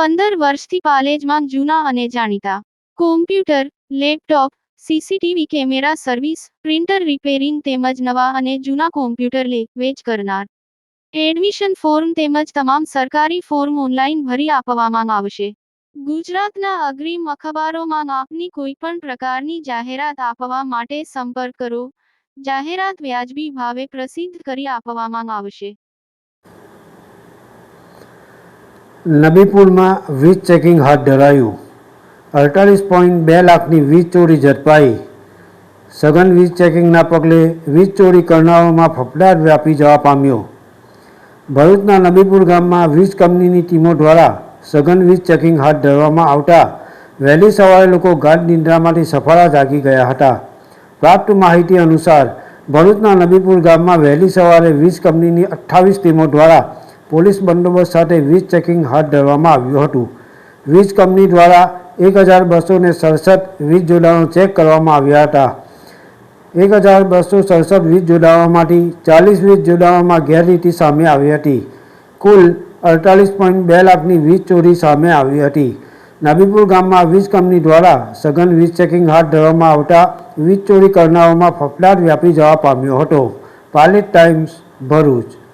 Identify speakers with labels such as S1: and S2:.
S1: 15 વર્ષથી પાલેજમાં જૂના અને જાણીતા computer, laptop, CCTV camera service, printer repairing તેમજ નવા અને જૂના કોમ્પ્યુટર લે-વેચ કરનાર. એડમિશન ફોર્મ તેમજ તમામ સરકારી ફોર્મ ઓનલાઈન ભરી આપવામાં આવશે. ગુજરાતના અગ્રીમ અખબારોમાં આપની કોઈપણ પ્રકારની જાહેરાત આપવા માટે સંપર્ક કરો. જાહેરાત વ્યાજબી ભાવે પ્રસિદ્ધ કરી આપવામાં આવશે.
S2: નબીપુરમાં વીજ ચેકિંગ હાથ ધરાયું. 48.2 લાખની વીજ ચોરી ઝડપાઈ. સઘન વીજ ચેકિંગના પગલે વીજ ચોરી કરનારાઓમાં ફફડાટ વ્યાપી જવા પામ્યો. ભરૂચના નબીપુર ગામમાં વીજ કંપનીની ટીમો દ્વારા સઘન વીજ ચેકિંગ હાથ ધરવામાં આવતા વહેલી સવારે લોકો ગાઢ નિંદ્રામાંથી સફાળા જાગી ગયા હતા. પ્રાપ્ત માહિતી અનુસાર ભરૂચના નબીપુર ગામમાં વહેલી સવારે વીજ કંપનીની 28 ટીમો દ્વારા પોલીસ બંદોબસ્ત સાથે વીજ ચેકિંગ હાથ ધરવામાં આવ્યું હતું. વીજ કંપની દ્વારા 1267 વીજ જોડાણો ચેક કરવામાં આવ્યા હતા. 1267 વીજ જોડાણોમાંથી 40 વીજ જોડાણોમાં ગેરરીતિ સામે આવી હતી. કુલ 48.2 લાખની વીજ ચોરી સામે આવી હતી. નબીપુર ગામમાં વીજ કંપની દ્વારા સઘન વીજ ચેકિંગ હાથ ધરવામાં આવતા વીજ ચોરી કરનારાઓમાં ફફડાટ વ્યાપી જવા પામ્યો હતો. પાલેજ ટાઈમ્સ, ભરૂચ.